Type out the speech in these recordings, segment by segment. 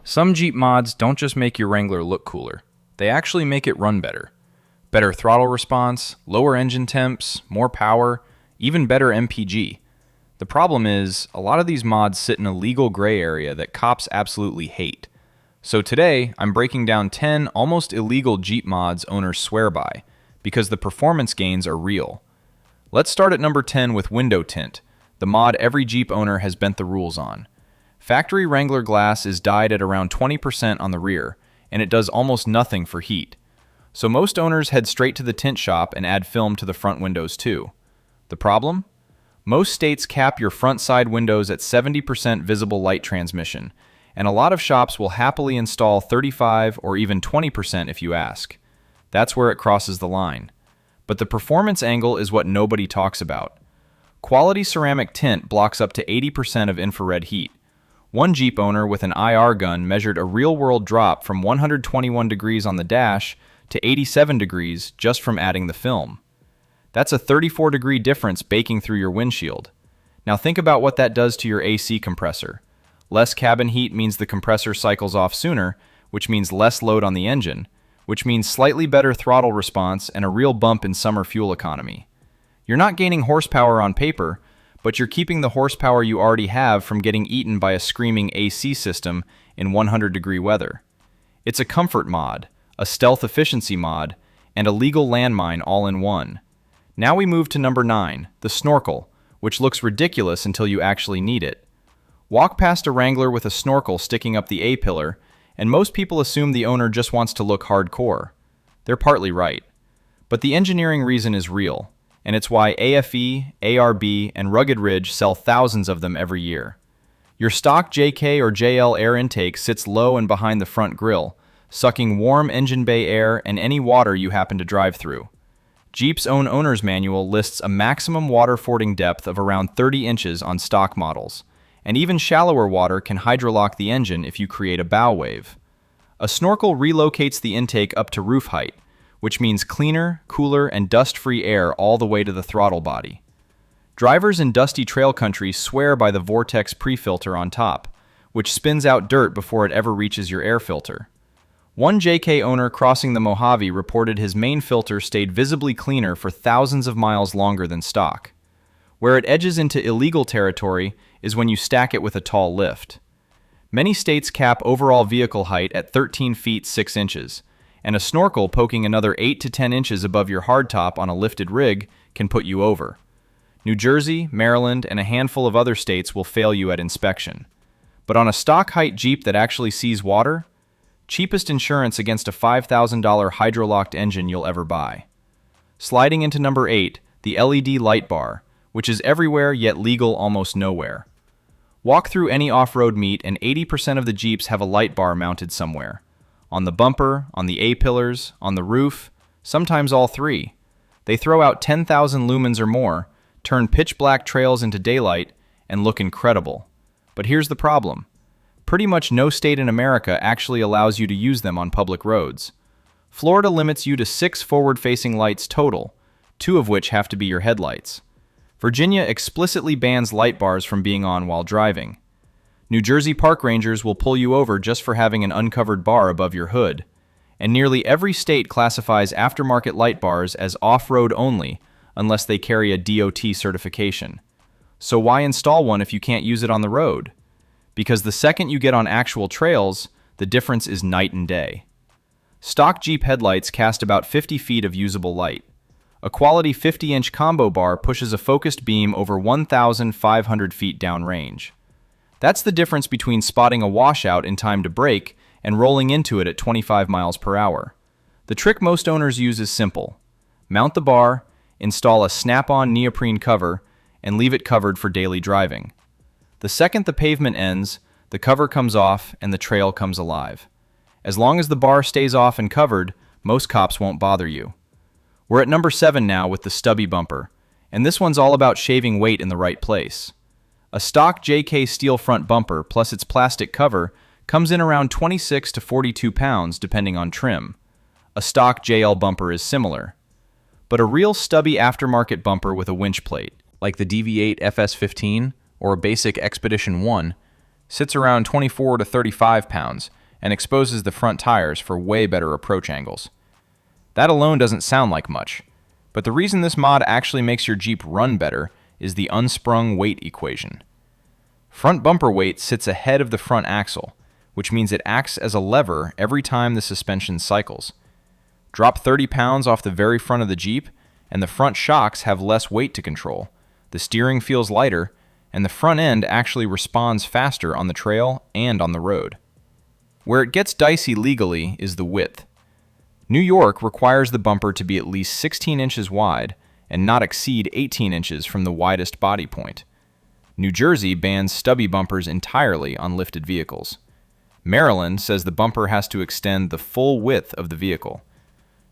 Some Jeep mods don't just make your Wrangler look cooler, they actually make it run better. Better throttle response, lower engine temps, more power, even better MPG. The problem is, a lot of these mods sit in a legal gray area that cops absolutely hate. So today, I'm breaking down 10 almost illegal Jeep mods owners swear by, because the performance gains are real. Let's start at number 10 with window tint, the mod every Jeep owner has bent the rules on. Factory Wrangler glass is dyed at around 20% on the rear, and it does almost nothing for heat. So most owners head straight to the tint shop and add film to the front windows too. The problem? Most states cap your front side windows at 70% visible light transmission, and a lot of shops will happily install 35 or even 20% if you ask. That's where it crosses the line. But the performance angle is what nobody talks about. Quality ceramic tint blocks up to 80% of infrared heat. One Jeep owner with an IR gun measured a real-world drop from 121 degrees on the dash to 87 degrees just from adding the film. That's a 34-degree difference baking through your windshield. Now think about what that does to your AC compressor. Less cabin heat means the compressor cycles off sooner, which means less load on the engine, which means slightly better throttle response and a real bump in summer fuel economy. You're not gaining horsepower on paper, but you're keeping the horsepower you already have from getting eaten by a screaming AC system in 100-degree weather. It's a comfort mod, a stealth efficiency mod, and a legal landmine all in one. Now we move to number 9, the Snorkel, which looks ridiculous until you actually need it. Walk past a Wrangler with a snorkel sticking up the A-pillar, and most people assume the owner just wants to look hardcore. They're partly right. But the engineering reason is real, and it's why AFE, ARB, and Rugged Ridge sell thousands of them every year. Your stock JK or JL air intake sits low and behind the front grille, sucking warm engine bay air and any water you happen to drive through. Jeep's own owner's manual lists a maximum water fording depth of around 30 inches on stock models, and even shallower water can hydrolock the engine if you create a bow wave. A snorkel relocates the intake up to roof height, which means cleaner, cooler, and dust-free air all the way to the throttle body. Drivers in dusty trail country swear by the Vortex pre-filter on top, which spins out dirt before it ever reaches your air filter. One JK owner crossing the Mojave reported his main filter stayed visibly cleaner for thousands of miles longer than stock. Where it edges into illegal territory is when you stack it with a tall lift. Many states cap overall vehicle height at 13 feet 6 inches, and a snorkel poking another 8 to 10 inches above your hardtop on a lifted rig can put you over. New Jersey, Maryland, and a handful of other states will fail you at inspection. But on a stock height Jeep that actually sees water, cheapest insurance against a $5,000 hydrolocked engine you'll ever buy. Sliding into number 8, the LED light bar, which is everywhere yet legal almost nowhere. Walk through any off-road meet and 80% of the Jeeps have a light bar mounted somewhere. On the bumper, on the A-pillars, on the roof, sometimes all three. They throw out 10,000 lumens or more, turn pitch-black trails into daylight, and look incredible. But here's the problem. Pretty much no state in America actually allows you to use them on public roads. Florida limits you to 6 forward-facing lights total, 2 of which have to be your headlights. Virginia explicitly bans light bars from being on while driving. New Jersey park rangers will pull you over just for having an uncovered bar above your hood. And nearly every state classifies aftermarket light bars as off-road only unless they carry a DOT certification. So why install one if you can't use it on the road? Because the second you get on actual trails, the difference is night and day. Stock Jeep headlights cast about 50 feet of usable light. A quality 50-inch combo bar pushes a focused beam over 1,500 feet downrange. That's the difference between spotting a washout in time to brake and rolling into it at 25 miles per hour. The trick most owners use is simple. Mount the bar, install a snap-on neoprene cover, and leave it covered for daily driving. The second the pavement ends, the cover comes off and the trail comes alive. As long as the bar stays off and covered, most cops won't bother you. We're at number 7 now with the Stubby bumper, and this one's all about shaving weight in the right place. A stock JK steel front bumper plus its plastic cover comes in around 26 to 42 pounds depending on trim. A stock JL bumper is similar. But a real Stubby aftermarket bumper with a winch plate, like the DV8 FS15 or a basic Expedition 1, sits around 24 to 35 pounds, and exposes the front tires for way better approach angles. That alone doesn't sound like much, but the reason this mod actually makes your Jeep run better is the unsprung weight equation. Front bumper weight sits ahead of the front axle, which means it acts as a lever every time the suspension cycles. Drop 30 pounds off the very front of the Jeep, and the front shocks have less weight to control. The steering feels lighter, and the front end actually responds faster on the trail and on the road. Where it gets dicey legally is the width. New York requires the bumper to be at least 16 inches wide and not exceed 18 inches from the widest body point. New Jersey bans stubby bumpers entirely on lifted vehicles. Maryland says the bumper has to extend the full width of the vehicle.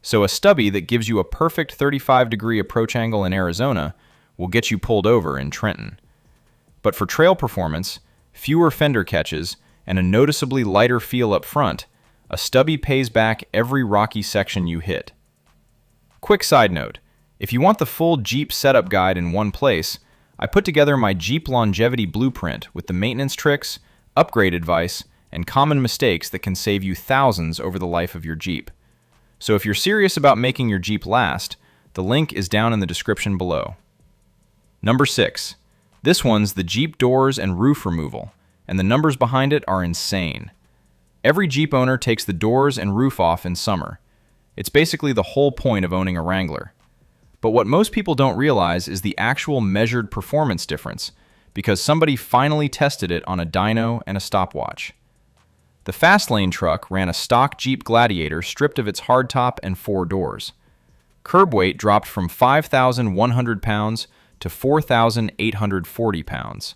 So a stubby that gives you a perfect 35-degree approach angle in Arizona will get you pulled over in Trenton. But for trail performance, fewer fender catches, and a noticeably lighter feel up front, a stubby pays back every rocky section you hit. Quick side note, if you want the full Jeep setup guide in one place, I put together my Jeep longevity blueprint with the maintenance tricks, upgrade advice, and common mistakes that can save you thousands over the life of your Jeep. So if you're serious about making your Jeep last, the link is down in the description below. Number 6. This one's the Jeep doors and roof removal, and the numbers behind it are insane. Every Jeep owner takes the doors and roof off in summer. It's basically the whole point of owning a Wrangler. But what most people don't realize is the actual measured performance difference, because somebody finally tested it on a dyno and a stopwatch. The Fastlane truck ran a stock Jeep Gladiator stripped of its hardtop and 4 doors. Curb weight dropped from 5,100 pounds to 4,840 pounds.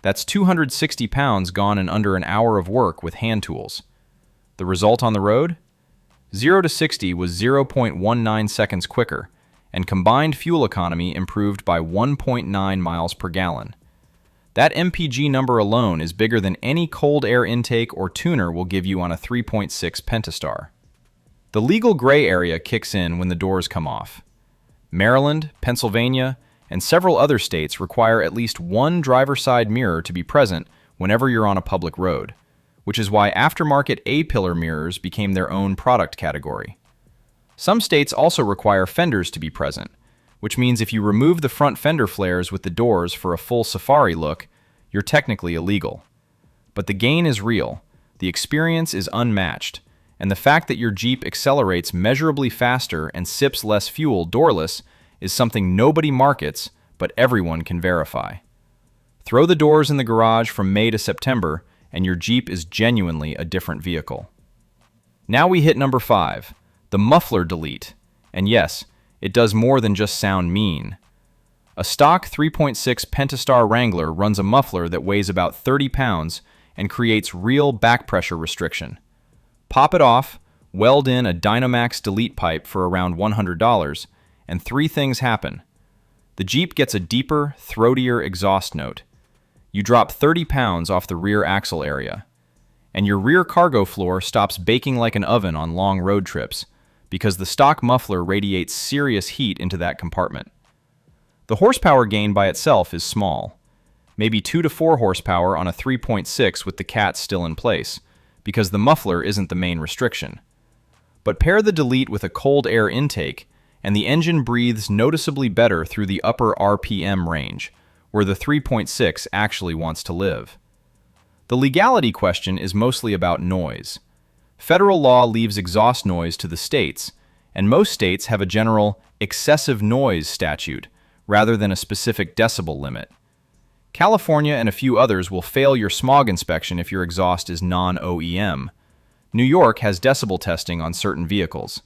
That's 260 pounds gone in under an hour of work with hand tools. The result on the road? 0 to 60 was 0.19 seconds quicker, and combined fuel economy improved by 1.9 miles per gallon. That MPG number alone is bigger than any cold air intake or tuner will give you on a 3.6 Pentastar. The legal gray area kicks in when the doors come off. Maryland, Pennsylvania, and several other states require at least one driver's side mirror to be present whenever you're on a public road, which is why aftermarket A-pillar mirrors became their own product category. Some states also require fenders to be present, which means if you remove the front fender flares with the doors for a full safari look, you're technically illegal. But the gain is real, the experience is unmatched, and the fact that your Jeep accelerates measurably faster and sips less fuel doorless is something nobody markets, but everyone can verify. Throw the doors in the garage from May to September, and your Jeep is genuinely a different vehicle. Now we hit number 5, the Muffler delete. And yes, it does more than just sound mean. A stock 3.6 Pentastar Wrangler runs a muffler that weighs about 30 pounds and creates real back pressure restriction. Pop it off, weld in a Dynamax delete pipe for around $100, and 3 things happen. The Jeep gets a deeper, throatier exhaust note. You drop 30 pounds off the rear axle area. And your rear cargo floor stops baking like an oven on long road trips, because the stock muffler radiates serious heat into that compartment. The horsepower gain by itself is small, maybe 2 to 4 horsepower on a 3.6 with the cat still in place, because the muffler isn't the main restriction. But pair the delete with a cold air intake, and the engine breathes noticeably better through the upper RPM range, where the 3.6 actually wants to live. The legality question is mostly about noise. Federal law leaves exhaust noise to the states, and most states have a general excessive noise statute rather than a specific decibel limit. California and a few others will fail your smog inspection if your exhaust is non-OEM. New York has decibel testing on certain vehicles.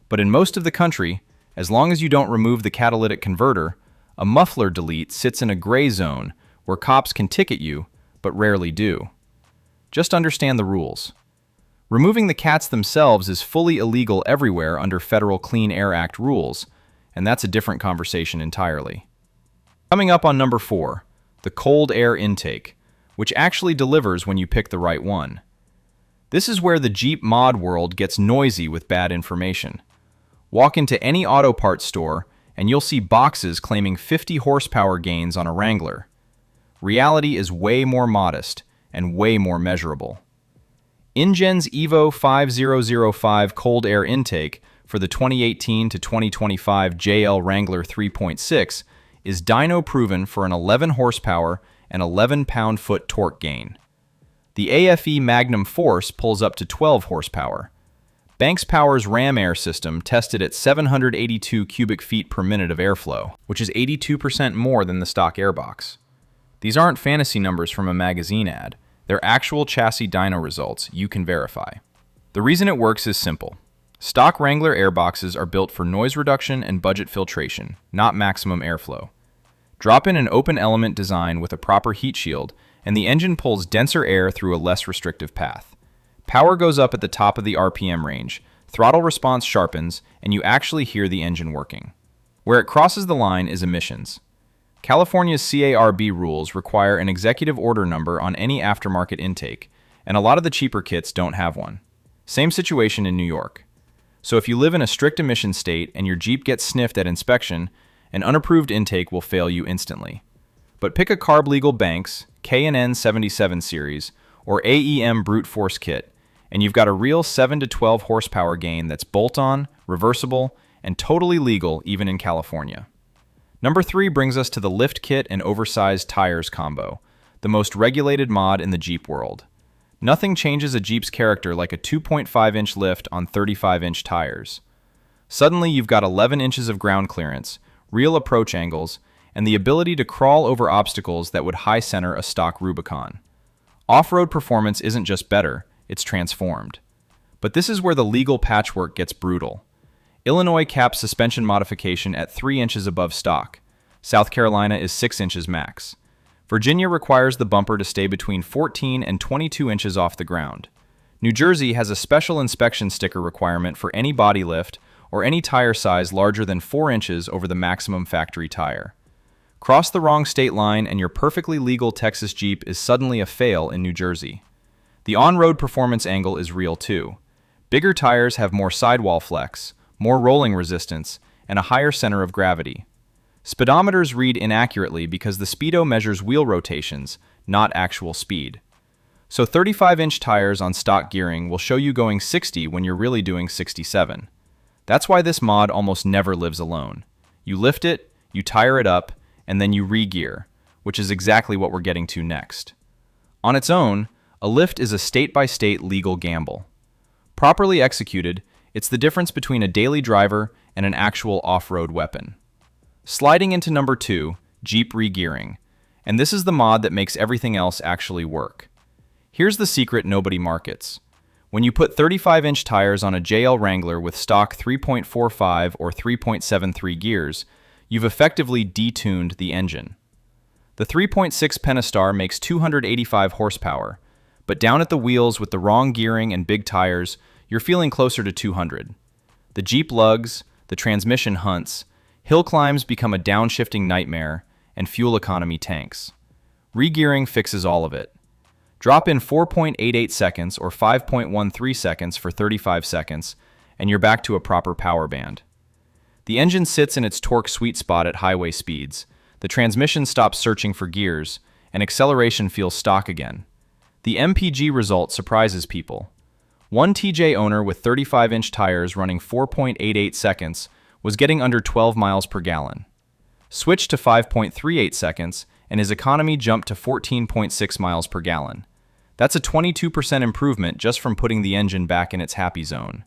But in most of the country, as long as you don't remove the catalytic converter, a muffler delete sits in a gray zone where cops can ticket you, but rarely do. Just understand the rules. Removing the cats themselves is fully illegal everywhere under federal Clean Air Act rules, and that's a different conversation entirely. Coming up on number 4, the cold air intake, which actually delivers when you pick the right one. This is where the Jeep mod world gets noisy with bad information. Walk into any auto parts store, and you'll see boxes claiming 50 horsepower gains on a Wrangler. Reality is way more modest, and way more measurable. InGen's Evo 5005 cold air intake for the 2018 to 2025 JL Wrangler 3.6 is dyno proven for an 11 horsepower and 11 pound-foot torque gain. The AFE Magnum Force pulls up to 12 horsepower. Banks Power's Ram Air system tested at 782 cubic feet per minute of airflow, which is 82% more than the stock airbox. These aren't fantasy numbers from a magazine ad. They're actual chassis dyno results you can verify. The reason it works is simple. Stock Wrangler airboxes are built for noise reduction and budget filtration, not maximum airflow. Drop in an open element design with a proper heat shield, and the engine pulls denser air through a less restrictive path. Power goes up at the top of the RPM range, throttle response sharpens, and you actually hear the engine working. Where it crosses the line is emissions. California's CARB rules require an executive order number on any aftermarket intake, and a lot of the cheaper kits don't have one. Same situation in New York. So if you live in a strict emission state and your Jeep gets sniffed at inspection, an unapproved intake will fail you instantly. But pick a carb-legal Banks, K&N 77 series, or AEM brute force kit, and you've got a real 7 to 12 horsepower gain that's bolt-on, reversible, and totally legal even in California. Number 3 brings us to the lift kit and oversized tires combo, the most regulated mod in the Jeep world. Nothing changes a Jeep's character like a 2.5-inch lift on 35-inch tires. Suddenly you've got 11 inches of ground clearance, real approach angles, and the ability to crawl over obstacles that would high center a stock Rubicon. Off-road performance isn't just better, it's transformed. But this is where the legal patchwork gets brutal. Illinois caps suspension modification at 3 inches above stock. South Carolina is 6 inches max. Virginia requires the bumper to stay between 14 and 22 inches off the ground. New Jersey has a special inspection sticker requirement for any body lift or any tire size larger than 4 inches over the maximum factory tire. Cross the wrong state line and your perfectly legal Texas Jeep is suddenly a fail in New Jersey. The on-road performance angle is real too. Bigger tires have more sidewall flex, more rolling resistance, and a higher center of gravity. Speedometers read inaccurately because the speedo measures wheel rotations, not actual speed. So 35-inch tires on stock gearing will show you going 60 when you're really doing 67. That's why this mod almost never lives alone. You lift it, you tire it up, and then you re-gear, which is exactly what we're getting to next. On its own, a lift is a state-by-state legal gamble. Properly executed, it's the difference between a daily driver and an actual off-road weapon. Sliding into number 2, Jeep regearing, and this is the mod that makes everything else actually work. Here's the secret nobody markets. When you put 35-inch tires on a JL Wrangler with stock 3.45 or 3.73 gears, you've effectively detuned the engine. The 3.6 Pentastar makes 285 horsepower, but down at the wheels with the wrong gearing and big tires, you're feeling closer to 200. The Jeep lugs, the transmission hunts, hill climbs become a downshifting nightmare, and fuel economy tanks. Regearing fixes all of it. Drop in 4.88 seconds or 5.13 seconds for 35 seconds, and you're back to a proper power band. The engine sits in its torque sweet spot at highway speeds, the transmission stops searching for gears, and acceleration feels stock again. The MPG result surprises people. One TJ owner with 35-inch tires running 4.88 seconds was getting under 12 miles per gallon. Switch to 5.38 seconds, and his economy jumped to 14.6 miles per gallon. That's a 22% improvement just from putting the engine back in its happy zone.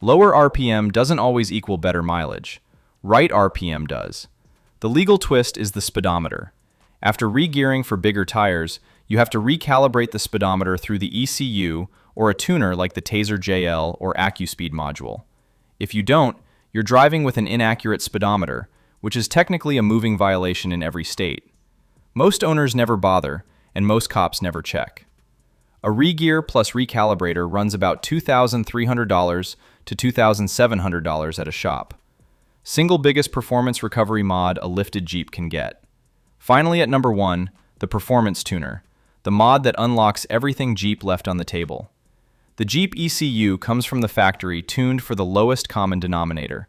Lower RPM doesn't always equal better mileage. Right RPM does. The legal twist is the speedometer. After regearing for bigger tires, you have to recalibrate the speedometer through the ECU or a tuner like the Taser JL or AccuSpeed module. If you don't, you're driving with an inaccurate speedometer, which is technically a moving violation in every state. Most owners never bother, and most cops never check. A regear plus recalibrator runs about $2,300 to $2,700 at a shop. Single biggest performance recovery mod a lifted Jeep can get. Finally at number 1, the Performance Tuner, the mod that unlocks everything Jeep left on the table. The Jeep ECU comes from the factory tuned for the lowest common denominator.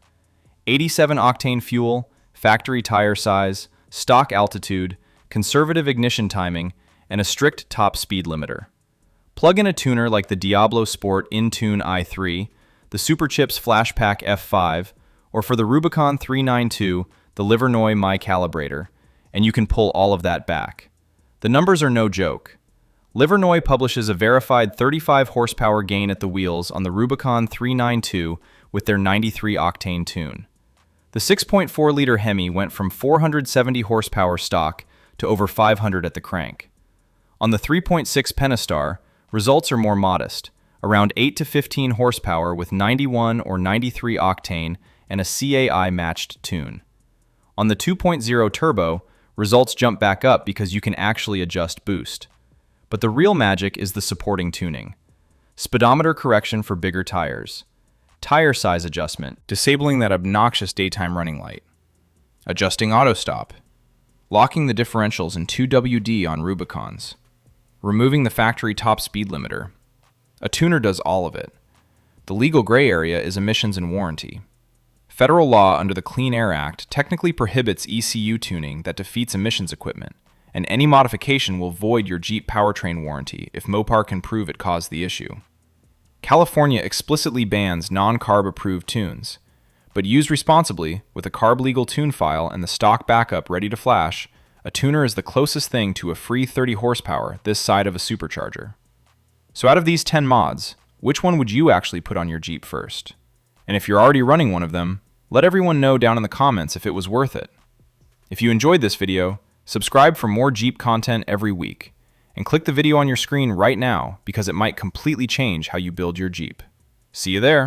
87 octane fuel, factory tire size, stock altitude, conservative ignition timing, and a strict top speed limiter. Plug in a tuner like the Diablo Sport InTune i3, the Superchips Flashpack F5, or for the Rubicon 392, the Livernois My Calibrator, and you can pull all of that back. The numbers are no joke. Livernois publishes a verified 35 horsepower gain at the wheels on the Rubicon 392 with their 93-octane tune. The 6.4-liter Hemi went from 470 horsepower stock to over 500 at the crank. On the 3.6 Pentastar, results are more modest, around 8 to 15 horsepower with 91 or 93 octane and a CAI-matched tune. On the 2.0 Turbo, results jump back up because you can actually adjust boost. But the real magic is the supporting tuning. Speedometer correction for bigger tires. Tire size adjustment, disabling that obnoxious daytime running light. Adjusting auto stop. Locking the differentials in 2WD on Rubicons. Removing the factory top speed limiter. A tuner does all of it. The legal gray area is emissions and warranty. Federal law under the Clean Air Act technically prohibits ECU tuning that defeats emissions equipment, and any modification will void your Jeep powertrain warranty if Mopar can prove it caused the issue. California explicitly bans non-carb approved tunes, but used responsibly with a carb-legal tune file and the stock backup ready to flash, a tuner is the closest thing to a free 30 horsepower this side of a supercharger. So out of these 10 mods, which one would you actually put on your Jeep first? And if you're already running one of them, let everyone know down in the comments if it was worth it. If you enjoyed this video, subscribe for more Jeep content every week, and click the video on your screen right now because it might completely change how you build your Jeep. See you there!